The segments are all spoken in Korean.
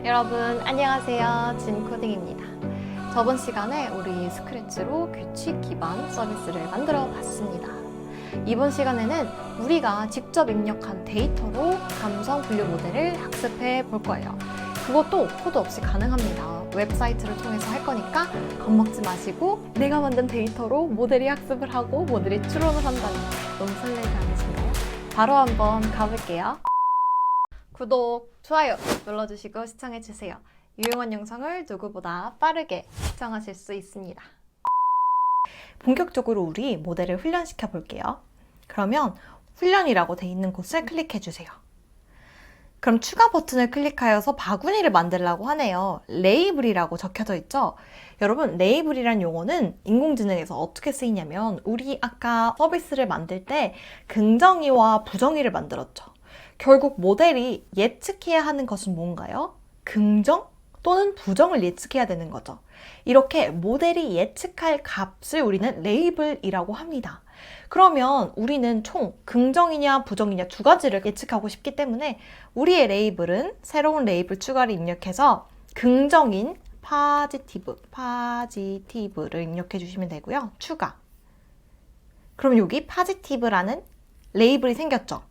여러분 안녕하세요. 진코딩입니다. 저번 시간에 우리 스크래치로 규칙 기반 서비스를 만들어 봤습니다. 이번 시간에는 우리가 직접 입력한 데이터로 감성 분류 모델을 학습해 볼 거예요. 그것도 코드 없이 가능합니다. 웹사이트를 통해서 할 거니까 겁먹지 마시고 내가 만든 데이터로 모델이 학습을 하고 모델이 추론을 한다니 너무 설레지 않으신가요? 바로 한번 가볼게요. 구독, 좋아요 눌러주시고 시청해주세요. 유용한 영상을 누구보다 빠르게 시청하실 수 있습니다. 본격적으로 우리 모델을 훈련시켜 볼게요. 그러면 훈련이라고 돼 있는 곳을 클릭해주세요. 그럼 추가 버튼을 클릭하여서 바구니를 만들려고 하네요. 레이블이라고 적혀져 있죠? 여러분, 레이블이란 용어는 인공지능에서 어떻게 쓰이냐면 우리 아까 서비스를 만들 때 긍정의와 부정의를 만들었죠. 결국 모델이 예측해야 하는 것은 뭔가요? 긍정 또는 부정을 예측해야 되는 거죠. 이렇게 모델이 예측할 값을 우리는 레이블이라고 합니다. 그러면 우리는 총 긍정이냐 부정이냐 두 가지를 예측하고 싶기 때문에 우리의 레이블은 새로운 레이블 추가를 입력해서 긍정인 파지티브를 입력해 주시면 되고요. 추가. 그럼 여기 파지티브라는 레이블이 생겼죠.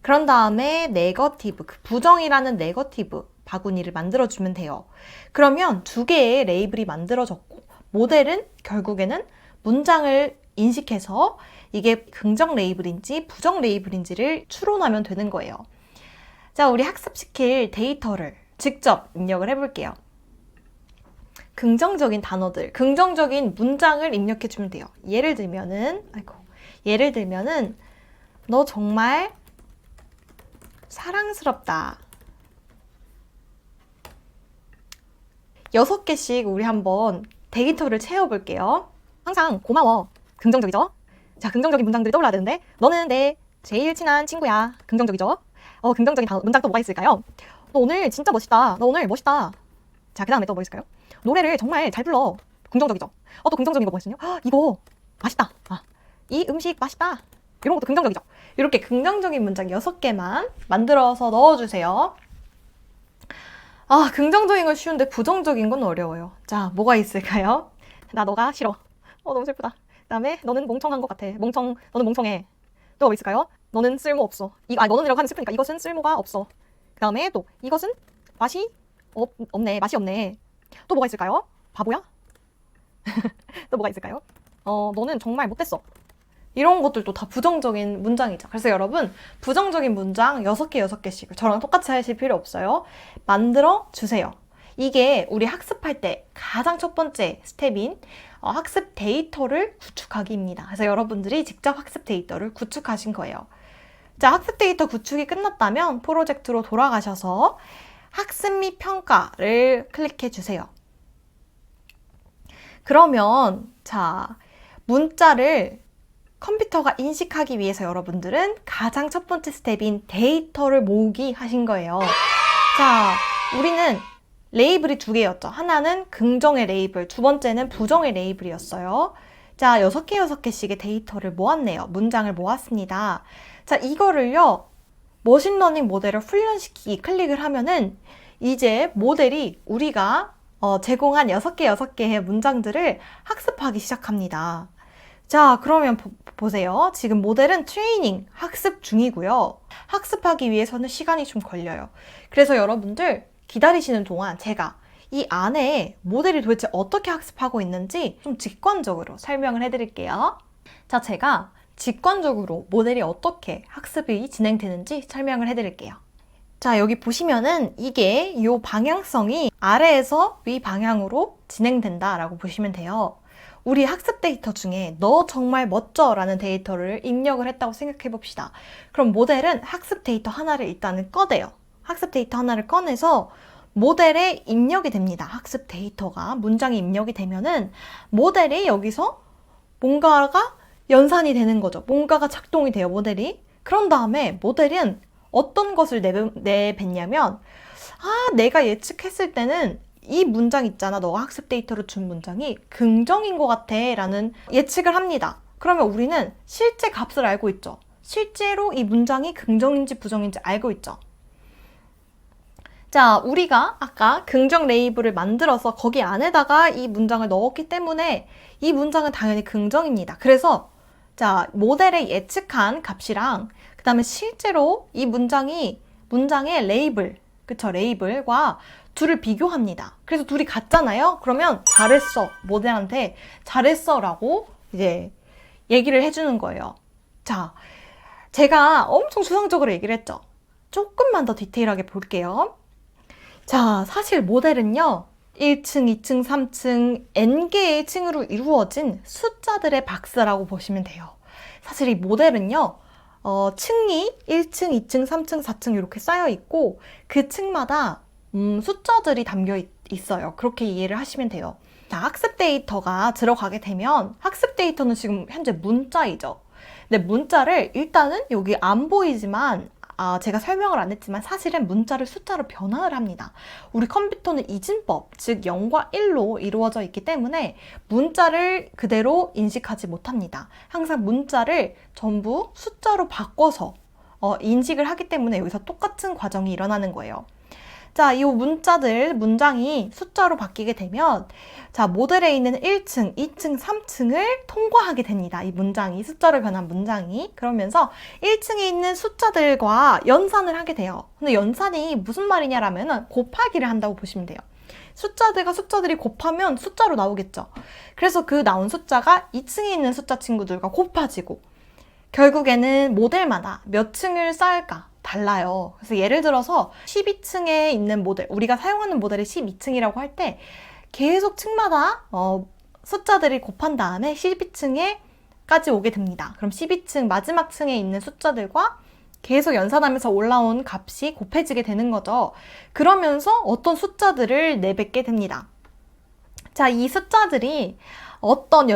그런 다음에 네거티브, 부정이라는 네거티브 바구니를 만들어주면 돼요. 그러면 두 개의 레이블이 만들어졌고 모델은 결국에는 문장을 인식해서 이게 긍정 레이블인지 부정 레이블인지를 추론하면 되는 거예요. 자, 우리 학습시킬 데이터를 직접 입력을 해볼게요. 긍정적인 단어들, 긍정적인 문장을 입력해주면 돼요. 예를 들면은 너 정말 사랑스럽다. 6개씩 우리 한번 데이터를 채워볼게요. 항상 고마워. 긍정적이죠? 자, 긍정적인 문장들이 떠올라야 되는데 너는 내 제일 친한 친구야. 긍정적이죠? 긍정적인 문장 또 뭐가 있을까요? 너 오늘 진짜 멋있다. 너 오늘 멋있다. 자, 그 다음에 또 뭐 있을까요? 노래를 정말 잘 불러. 긍정적이죠? 또 긍정적인 거 뭐 있으요? 이거 맛있다. 이 음식 맛있다. 이런 것도 긍정적이죠? 이렇게 긍정적인 문장 6개만 만들어서 넣어주세요. 긍정적인 건 쉬운데 부정적인 건 어려워요. 자, 뭐가 있을까요? 나 너가 싫어. 너무 슬프다. 그 다음에 너는 멍청한 것 같아. 너는 멍청해. 또 뭐 있을까요? 너는 쓸모없어. 너는이라고 하면 슬프니까 이것은 쓸모가 없어. 그 다음에 또 이것은 맛이 없네. 맛이 없네. 또 뭐가 있을까요? 바보야? 또 뭐가 있을까요? 너는 정말 못됐어. 이런 것들도 다 부정적인 문장이죠. 그래서 여러분, 부정적인 문장 6개씩 저랑 똑같이 하실 필요 없어요. 만들어 주세요. 이게 우리 학습할 때 가장 첫 번째 스텝인 학습 데이터를 구축하기입니다. 그래서 여러분들이 직접 학습 데이터를 구축하신 거예요. 자, 학습 데이터 구축이 끝났다면 프로젝트로 돌아가셔서 학습 및 평가를 클릭해 주세요. 그러면 자, 문자를 컴퓨터가 인식하기 위해서 여러분들은 가장 첫 번째 스텝인 데이터를 모으기 하신 거예요. 자, 우리는 레이블이 2개였죠. 하나는 긍정의 레이블, 두 번째는 부정의 레이블이었어요. 자, 6개씩의 데이터를 모았네요. 문장을 모았습니다. 자, 이거를요, 머신러닝 모델을 훈련시키기 클릭을 하면은 이제 모델이 우리가 제공한 6개의 문장들을 학습하기 시작합니다. 자, 그러면 보세요. 지금 모델은 트레이닝, 학습 중이고요. 학습하기 위해서는 시간이 좀 걸려요. 그래서 여러분들 기다리시는 동안 제가 이 안에 모델이 도대체 어떻게 학습하고 있는지 좀 직관적으로 설명을 해드릴게요. 자, 제가 직관적으로 모델이 어떻게 학습이 진행되는지 설명을 해드릴게요. 자, 여기 보시면은 이게 이 방향성이 아래에서 위 방향으로 진행된다라고 보시면 돼요. 우리 학습 데이터 중에 너 정말 멋져 라는 데이터를 입력을 했다고 생각해 봅시다. 그럼 모델은 학습 데이터 하나를 일단은 꺼내요. 학습 데이터 하나를 꺼내서 모델에 입력이 됩니다. 학습 데이터가 문장이 입력이 되면은 모델이 여기서 뭔가가 연산이 되는 거죠. 뭔가가 작동이 돼요, 모델이. 그런 다음에 모델은 어떤 것을 내뱉냐면 내가 예측했을 때는 이 문장 있잖아. 너가 학습 데이터로 준 문장이 긍정인 것 같아 라는 예측을 합니다. 그러면 우리는 실제 값을 알고 있죠. 실제로 이 문장이 긍정인지 부정인지 알고 있죠. 자, 우리가 아까 긍정 레이블을 만들어서 거기 안에다가 이 문장을 넣었기 때문에 이 문장은 당연히 긍정입니다. 그래서 자, 모델의 예측한 값이랑 그 다음에 실제로 이 문장의 레이블, 그쵸? 레이블과 둘을 비교합니다. 그래서 둘이 같잖아요? 그러면 잘했어. 모델한테 잘했어 라고 이제 얘기를 해주는 거예요. 자, 제가 엄청 추상적으로 얘기를 했죠. 조금만 더 디테일하게 볼게요. 자, 사실 모델은요, 1층, 2층, 3층, n개의 층으로 이루어진 숫자들의 박스라고 보시면 돼요. 사실 이 모델은요, 층이 1층, 2층, 3층, 4층 이렇게 쌓여 있고 그 층마다 숫자들이 담겨 있어요. 그렇게 이해를 하시면 돼요. 자, 학습 데이터가 들어가게 되면 학습 데이터는 지금 현재 문자이죠. 근데 문자를 일단은 여기 안 보이지만 제가 설명을 안 했지만 사실은 문자를 숫자로 변환을 합니다. 우리 컴퓨터는 이진법, 즉 0과 1로 이루어져 있기 때문에 문자를 그대로 인식하지 못합니다. 항상 문자를 전부 숫자로 바꿔서 인식을 하기 때문에 여기서 똑같은 과정이 일어나는 거예요. 자, 이 문장이 숫자로 바뀌게 되면 자, 모델에 있는 1층, 2층, 3층을 통과하게 됩니다. 이 문장이, 숫자로 변한 문장이. 그러면서 1층에 있는 숫자들과 연산을 하게 돼요. 근데 연산이 무슨 말이냐라면 곱하기를 한다고 보시면 돼요. 숫자들이 곱하면 숫자로 나오겠죠. 그래서 그 나온 숫자가 2층에 있는 숫자 친구들과 곱해지고 결국에는 모델마다 몇 층을 쌓을까? 달라요. 그래서 예를 들어서 12층에 있는 모델, 우리가 사용하는 모델이 12층이라고 할 때 계속 층마다 숫자들이 곱한 다음에 12층에까지 오게 됩니다. 그럼 12층 마지막 층에 있는 숫자들과 계속 연산하면서 올라온 값이 곱해지게 되는 거죠. 그러면서 어떤 숫자들을 내뱉게 됩니다. 자, 이 숫자들이 어떤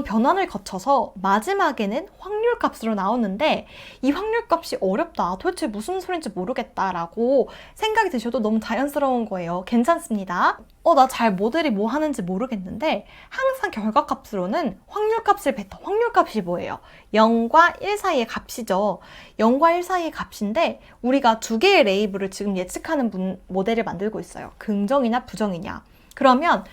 변환을 거쳐서 마지막에는 확률 값으로 나오는데 이 확률 값이 어렵다. 도대체 무슨 소린지 모르겠다라고 생각이 드셔도 너무 자연스러운 거예요. 괜찮습니다. 나 잘 모델이 뭐 하는지 모르겠는데 항상 결과값으로는 확률 값을 뱉어. 확률 값이 뭐예요? 0과 1 사이의 값이죠. 0과 1 사이의 값인데 우리가 두 개의 레이블을 지금 예측하는 모델을 만들고 있어요. 긍정이냐 부정이냐. 그러면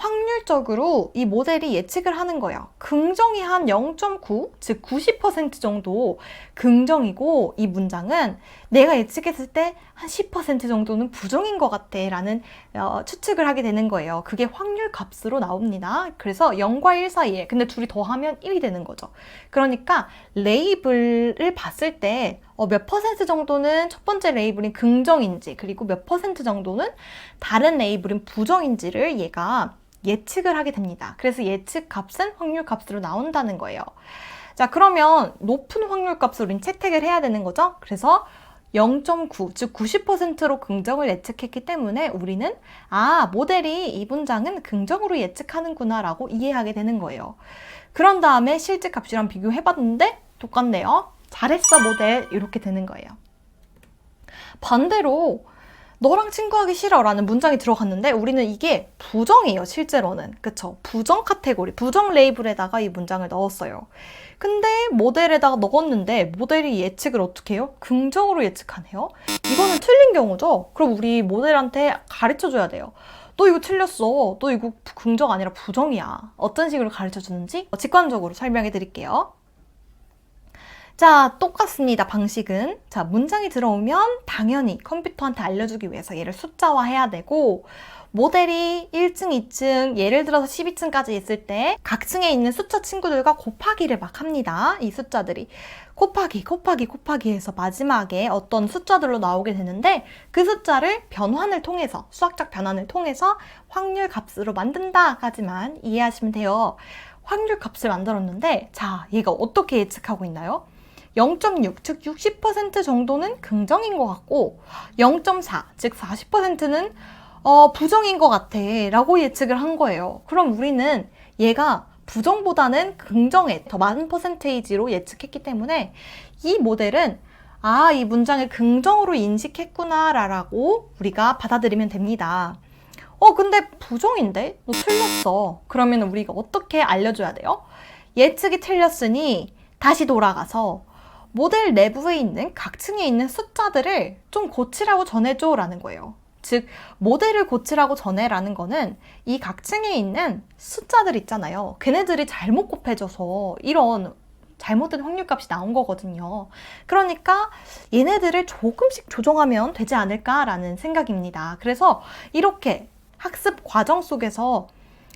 확률적으로 이 모델이 예측을 하는 거예요. 긍정이 한 0.9, 즉 90% 정도 긍정이고 이 문장은 내가 예측했을 때 한 10% 정도는 부정인 것 같아 라는 추측을 하게 되는 거예요. 그게 확률 값으로 나옵니다. 그래서 0과 1 사이에 근데 둘이 더하면 1이 되는 거죠. 그러니까 레이블을 봤을 때 몇 퍼센트 정도는 첫 번째 레이블인 긍정인지 그리고 몇 퍼센트 정도는 다른 레이블인 부정인지를 얘가 예측을 하게 됩니다. 그래서 예측 값은 확률 값으로 나온다는 거예요. 자, 그러면 높은 확률 값으로 우린 채택을 해야 되는 거죠. 그래서 0.9, 즉 90%로 긍정을 예측했기 때문에 우리는 모델이 이 문장은 긍정으로 예측하는구나 라고 이해하게 되는 거예요. 그런 다음에 실제 값이랑 비교해봤는데 똑같네요. 잘했어 모델 이렇게 되는 거예요. 반대로 너랑 친구하기 싫어 라는 문장이 들어갔는데 우리는 이게 부정이에요. 실제로는. 그쵸? 부정 카테고리, 부정 레이블에다가 이 문장을 넣었어요. 근데 모델에다가 넣었는데 모델이 예측을 어떻게 해요? 긍정으로 예측하네요. 이거는 틀린 경우죠. 그럼 우리 모델한테 가르쳐줘야 돼요. 너 이거 틀렸어. 너 이거 긍정 아니라 부정이야. 어떤 식으로 가르쳐주는지 직관적으로 설명해 드릴게요. 자, 똑같습니다. 방식은. 자, 문장이 들어오면 당연히 컴퓨터한테 알려주기 위해서 얘를 숫자화해야 되고 모델이 1층, 2층, 예를 들어서 12층까지 있을 때 각 층에 있는 숫자 친구들과 곱하기를 막 합니다. 이 숫자들이. 곱하기 해서 마지막에 어떤 숫자들로 나오게 되는데 그 숫자를 변환을 통해서, 수학적 변환을 통해서 확률 값으로 만든다까지만 이해하시면 돼요. 확률 값을 만들었는데 자, 얘가 어떻게 예측하고 있나요? 0.6, 즉 60% 정도는 긍정인 것 같고 0.4, 즉 40%는 부정인 것 같아 라고 예측을 한 거예요. 그럼 우리는 얘가 부정보다는 긍정에 더 많은 퍼센테이지로 예측했기 때문에 이 모델은 이 문장을 긍정으로 인식했구나 라고 우리가 받아들이면 됩니다. 근데 부정인데? 너 틀렸어. 그러면 우리가 어떻게 알려줘야 돼요? 예측이 틀렸으니 다시 돌아가서 모델 내부에 있는 각 층에 있는 숫자들을 좀 고치라고 전해줘 라는 거예요. 즉, 모델을 고치라고 전해라는 거는 이 각 층에 있는 숫자들 있잖아요. 걔네들이 잘못 곱해져서 이런 잘못된 확률값이 나온 거거든요. 그러니까 얘네들을 조금씩 조정하면 되지 않을까라는 생각입니다. 그래서 이렇게 학습 과정 속에서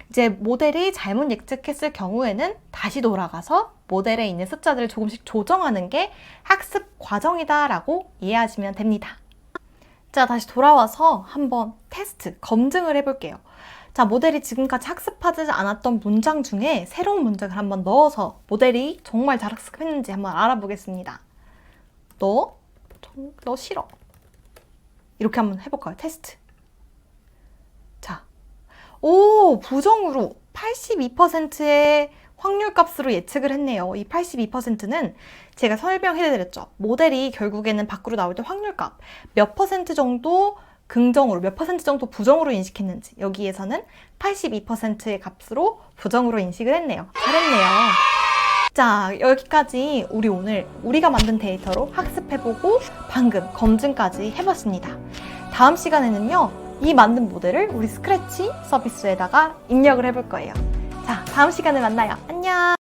이제 모델이 잘못 예측했을 경우에는 다시 돌아가서 모델에 있는 숫자들을 조금씩 조정하는 게 학습 과정이다라고 이해하시면 됩니다. 자, 다시 돌아와서 한번 테스트, 검증을 해볼게요. 자, 모델이 지금까지 학습하지 않았던 문장 중에 새로운 문장을 한번 넣어서 모델이 정말 잘 학습했는지 한번 알아보겠습니다. 너 싫어. 이렇게 한번 해볼까요? 테스트. 자, 오, 부정으로 82%의 확률값으로 예측을 했네요. 이 82%는 제가 설명해드렸죠. 모델이 결국에는 밖으로 나올 때 확률값 몇 퍼센트 정도 긍정으로, 몇 퍼센트 정도 부정으로 인식했는지 여기에서는 82%의 값으로 부정으로 인식을 했네요. 잘했네요. 자, 여기까지 오늘 우리가 만든 데이터로 학습해보고 방금 검증까지 해봤습니다. 다음 시간에는요, 이 만든 모델을 우리 스크래치 서비스에다가 입력을 해볼 거예요. 자, 다음 시간에 만나요. 안녕!